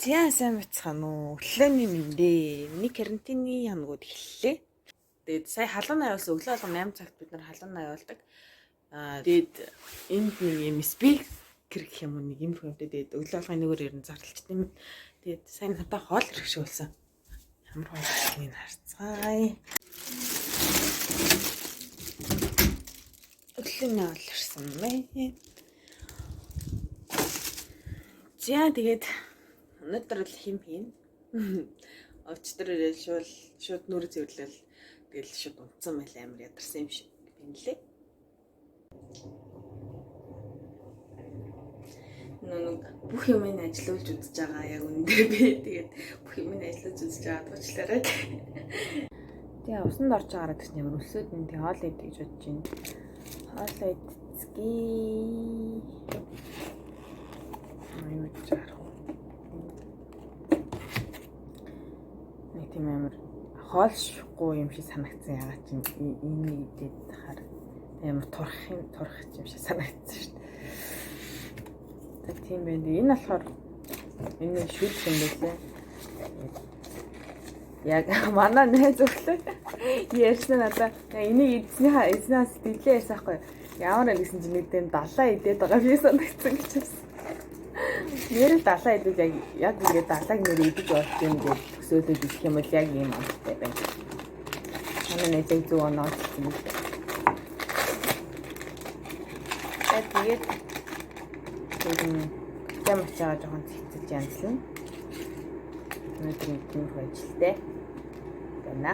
За сайн бацхан уу. Өглөөний мэндэ. Миний карантины хоногуд эхэллээ. Тэгээд сая халуун аваас өглөө алга 8 цагт бид нар халуун аваалдаг. Тэгээд энд нэг юм спикер гэх юм уу нэг юм хэмтэй. Тэгээд өглөө алга нэгээр ерэн зарлалчт юм. Тэгээд сайн надад хоол хэрэгшүүлсэн. Ямар хоолыг харцгаая. Өглөөний хоол ирсэн мэй. За тэгээд өнөөдөр л хим хийн. Өчтөр шууд нүрэ цэвэрлэл тэгэл шууд унтсан байл амар ядарсан юм шиг байна лээ. Нүг бүх юм ин ажиллуулж үзэж байгаа яг үндэ би тэгээд бүх юм ин ажиллаж үзэж байгаа туучлаарай. Тэгээ усанд орж байгаараа гэж ямар өсөөд нь тэг хоол идэх гэж бодож байна. Хоол идцгий. Аюу чаар. Тийм амар хоолшгүй юм шиг санагдсан ягаад ч энэ идээд тахаар амар турах юм шиг санагдсан шүү дээ. Тийм байна. Энэ болохоор энэ шүлх юм байлээ. Яг манай найз өглөө ярьсан надаа энийг эзнээс дэлээ ясаа хгүй. Ямар нэгсэн чинь нэг тийм далаа идээд байгаа би санагдсан гэж байна. Нэр далаа идээд яг ингээд далааг нэр идэж болж юм гээд төсөөлөд идэх юм бол яг ийм амттай байна. Манай нэг зөв оноод юм. Тэгээд ямарчаа жоохон цэцэж янзлна. Өнөөдөр тийм хөөжлтэй. Гэнэ.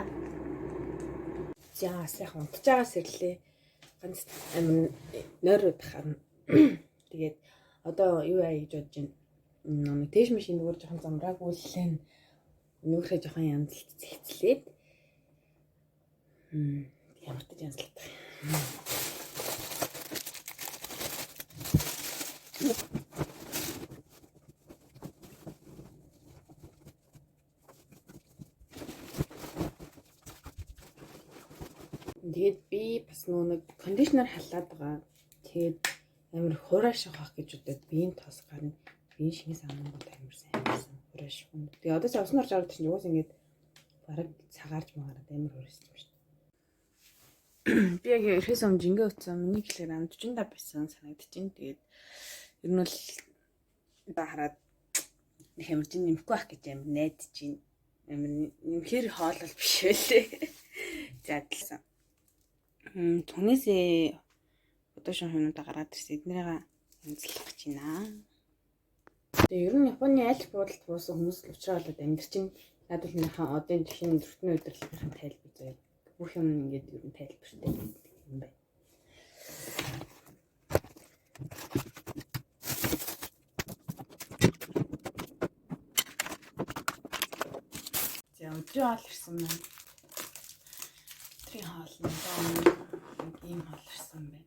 За сайхан унтж байгаас ирлээ. Ганц нойрууд хана. Тэгээд одоо юу яа гэж бодож байна. Нэг тэш машин нөгөө жоохон замраагүй лээ. Нүрхээ жоохон янзлж цэцлээд. Ямар ч янзлаад байна. Тэгээд би бас нэг кондишнер халаад байгаа. Тэгээд амар хурааших байх гэж бодоод биеийн тоос гарна. Биеийн шингээс амнууд амар сайн байсан. Хурааших юм. Тэгээд одоо ч уснаар жаргад чинь уус ингээд бараг цагаарч магараад амар хураасан юм шүү дээ. Би яг ерхээс өмнө жингээ утсан. Миний гэлээр 45 байсан санагдчихээн. Тэгээд ер нь бол ба хараад нэг амар жин нэмэхгүй байх гэж амар найдаж байна. Амар нэмэхэр хоолол биш байлээ. За адилсан. Түнээсээ фотошоп юмудаа гараад ирсэн. Эднэрийг янзлах гэж байна. Тэгээ ер нь Японы аль буудалд буусан хүмүүс л уучраа болоод амьд чинь надад минийхэн одын жишээ 4-ний удирдлагын тайлбар заяа. Бүх юм ингээд ер нь тайлбартай юм байна. За өдрийн хоол ирсэн байна. Өдрийн хоол ийм хоол ирсэн байна.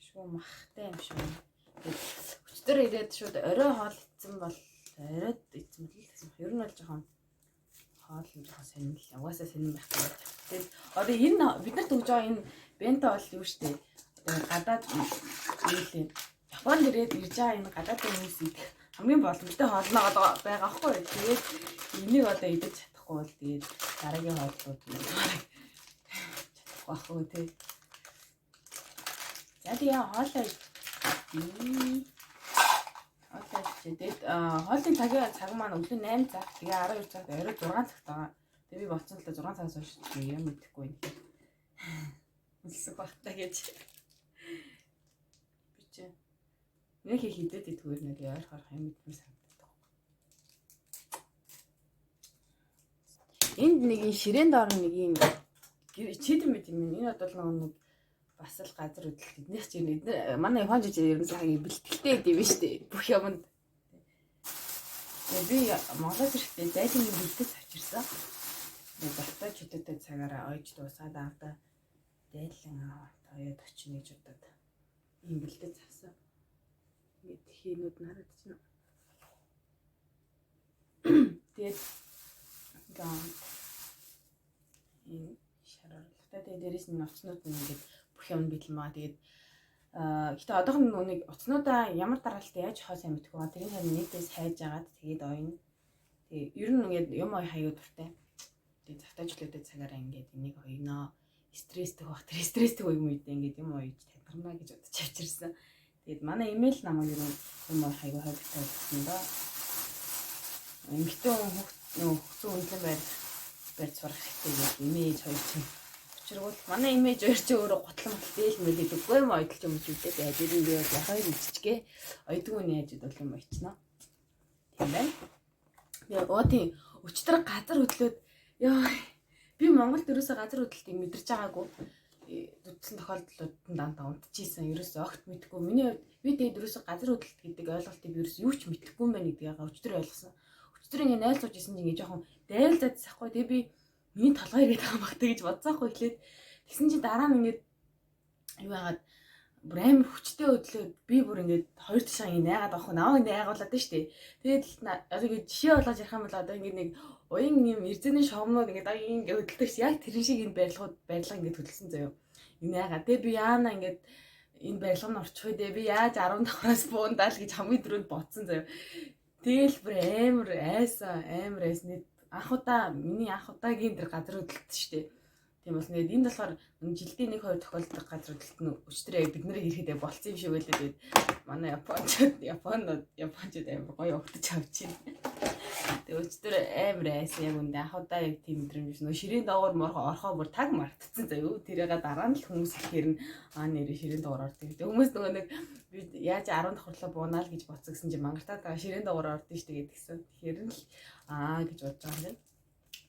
Шуу махтай юм шүү. Өчтөр ирээд шууд орой хоол идсэн бол оройд идсэн л гэсэн. Ер нь бол жоохон хоол юм жоохон сонирхол. Угаасаа сонирн байх гэж. Тэгээд одоо энэ бид нарт өгж байгаа энэ бенто бол юу штэ. Одоо гадаад нийлээ. Японд ирээд ирж байгаа энэ гадаад хүмүүсийг хамгийн боломжтой хоолноо байгаа хгүй. Тэгээд энийг одоо идэж чадахгүй бол тэгээд дараагийн хооллууд чадахгүй байхгүй тий. За тэгээ хоолой тэгээд хоолны цаг маань өглөө 8 цаг тэгээ 12 цагт орой 6 цагт байгаа. Тэгээ би боцсон л да 6 цагаас хойш юм мэдэхгүй юм. Үлсэх багтаа гэж. Би ч нэг хидэд идэггүй нэг ойрхоор юм мэдгүй санагдав. Энд нэг ширээн доор нэг юм чидэм мэт юм. Энэ бол нэг бас л газар хөдлөлт эднийх чинь манай Японд ч ер нь сайн бэлтгэлтэй гэдэг юм шүү дээ. Бүх юмд. Би Монгол хэрэгтэй зайлшгүй бэлтгэж авчирсан. Баттай чөтөтэй цагаараа ойж дуусаад авда дайлан аваад очно гэж бодоод ийм бэлтгэж авсан. Ингээд хийнүүд нараад чинь. Тэгээд энэ шаралтай дээрээс нь ноцнууд нь ингээд бүх юм бэлэн маа. Тэгээд Гэтэ одоохон нүг утаснуудаа ямар дараалтаа яаж хоо сайн мэдгүй байгаа. Тэгээд харин нийтээс хайж агаад тэгээд ойно. Тэгээд ер нь ингээд юм хаяа дуртай. Тэгээд завтаачлуудад цагаараа ингээд энийг ойноо стресстэй бах. Тэр стресстэй үе үедээ ингээд юм ойж танхимаа гэж бодож авчирсан. Тэгээд манай имэйл намайг юм хаяа хавьтай болсон доо. Эмэгтэй хөгцөн үнэлэн барьж сурах хэрэгтэй имэж хоёр чинь. Учиргуул манай имэж хоёр чинь өөрөө готлон дээл мэлээд үгүй юм ойдолч юм шиг үү. Тэгээд ер нь би бол яхаа идчихгээ ойдгүй нь яаж идэл юм очно. Тийм байна. Тэгээд тийм өчтөр газар хөдлөөд ёо би Монголд ерөөсөө газар хөдлөлтийг мэдэрч байгаагүй. Дутсан тохиолдлууд дандаа унтчихсан. Ерөөсөө огт мэдэхгүй. Миний хувьд би тэгээд ерөөсөө газар хөдлөлт гэдэг ойлголтыг би ерөөсөө юу ч мэдэхгүй юм байна гэдгийг өчтөр ойлгосон. Өчтөр ингэ найл сууж исэн чинь ингэ жоохон дайрал задсахгүй. Тэгээд би миний толгой ирээд байгаа багтаа гэж бодсаахгүй эхлээд тэгсэн чинь дараа нь ингээд юу яагаад бүр амар хүчтэй өдлөөд би бүр ингээд хоёр ташаа ингэ найгаад авах нь аваа найгуулад нь штэ. Тэгээд одоо ингэ жишээ болгож ярих юм бол одоо ингэ нэг уян юм эрзэний шовнууд ингээд ингэ хөдөлдөг чи яг тэрэн шиг энэ барилга ингээд хөдөлсөн заяа. Энэ яагаад тэгээд би яана ингээд энэ барилга нь орчих үедээ би яаж 10 давхраас буундаал гэж хамгийн түрүүнд бодсон заяа. Тэгэл бүр амар айсан анх удаа миний анх удаагийн тэр газар хөдлөлт штэ. Тийм бол ингээд энд болохоор жилдээ 1-2 тохиолддог газар хөдлөлт нь өчтөрөө бид нарыг ирэхэд болцсон юм шиг байлаа. Тэгээд манай японочд амар гоё өгдөж авчих. Тэгээд өчтөрөө амар айсан яг үндэ анх удаа яг тийм мэдрэмж нөө ширээн доогоор орхоо бүр таг мартцсан заяа. Тэрээгээ дараа нь л хүмүүс ихээр нь нэрээ ширээн доогоор ордог. Тэгээд хүмүүс нөгөө нэг би яаж 10 давхарлаа буунаа л гэж бодсон гэсэн чинь мангартаа ширээн доогоор ордсон штэ гэдгсэн. Тэгэхээр л гэж бодож байгаа юм.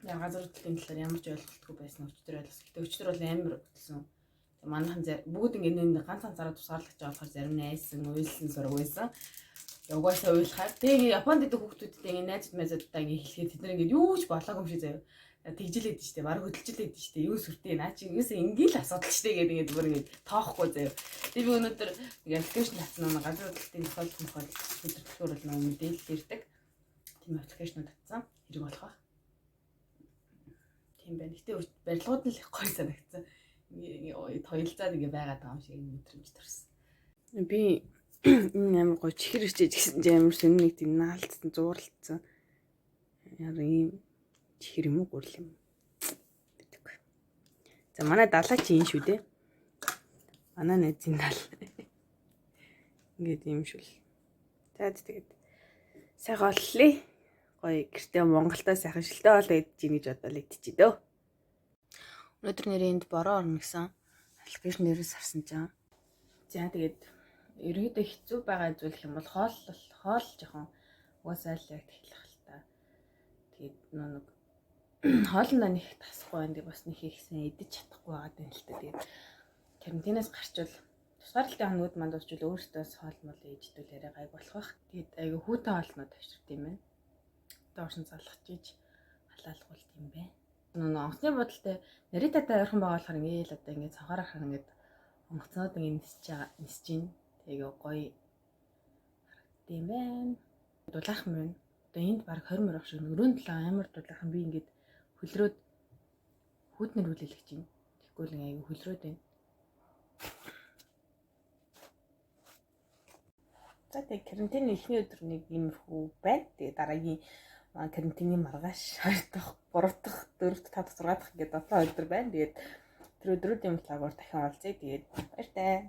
Яг газар хөдлөлийн талаар ямар ч ойлголтгүй байсан өчтөр ойлгосон. Гэтэ өчтөр бол амар хөдлсөн. Тэг манайхан бүгд ингэ ганц ганцаараа тусгаарлаж байгаа болохоор зарим нь айсан, уйлсан сураг байсан. Угаасаа уйлахаар. Тэгээ Японд идэх хүүхдүүдтэй ингэ найзууд мэзүүдтэй ингэ хэлэхэд тэд нар ингэ юу ч болоогүй юм шиг заяа. Тэгжилээд штэ, баг хөдөлжилээд штэ. Юу сүртэй наа чи юусэн ингээл асуудал штэ гэдэг ингэ бүр ингэ тоохгүй заяа. Тэгээ би өнөөдөр аппликейшн татсан нэг газар хөдлөлтийн тохиолдол хөдөлгөөр бол нэг мэдээлэл ирдэг. Тийм аппликейшнууд татсан. Хэрэг болох. Тийм байна. Гэтэ барилгууд нь л их гоё санагдсан. Тойлцаад ингэ байгаад байгаа юм шиг мэдрэмж төрсөн. Би энэ амар гоё чихэр ирчээж гэсэн чинь амар сонир нэг тийм наалтсан, зууралцсан. Яг ийм чихэр юм уу гурл юм. Гэдэггүй. За манай далаа чи энэ шүү дээ. Манай найзын дал. Ингээд юм шүл. За тэгээд сайхан боллоо. Гоё гэртээ Монголдоо сайхан шилтэй болоо идэж ийн гэж бодлоо идчихээ дөө. Өнөөдөр нэрээ энд бороо орно гэсэн аппликейшн нэрээс харсан чинь. За тэгээд ерөөдөө хэцүү байгаа зүйл юм бол хоол жоохон уусаал яг тэглэх л та. Тэгээд нэг хоолндоо нэг тасахгүй байна. Бас нэг ихсэн идэж чадахгүй байгаа юм л та. Тэгээд карантинаас гарчвал тусгаарлалтын хоногуд манд очвол өөртөөс хоол мол ээждүүл яриа гайг болох бах. Тэгээд айгу хүүтэн хоолнууд авчирд юм байна. Доорсон залгаж иж халаалгуулт юм бэ. Нөө онцны бодолтой наритатай ойрхон байгаа болохоор ингээл одоо ингээд цанхаараа хаа ингээд онгоцнууд ингээд нисэж байна. Тэгээ гоё харагдсан юм байна. Дулаахан байна. Одоо энд баг 20 мөрөх шиг өрөөнд талаа амар дулаахан би ингээд хөлрөөд хүүтнэр хүлээлгэж байна. Тэгэхгүй л аягүй хөлрөөд байна. За тэгээ карантины эхний өдөр нэг иймэрхүү байна. Тэгээ дараагийн карантины маргааш 2 дахь, 3 дахь, 4 дахь, 5 дахь, 6 дахь гэдэг 7 өдөр байна. Тэгээд тэр өдрүүдийн талаар дахин олзъя. Тэгээд баяртай.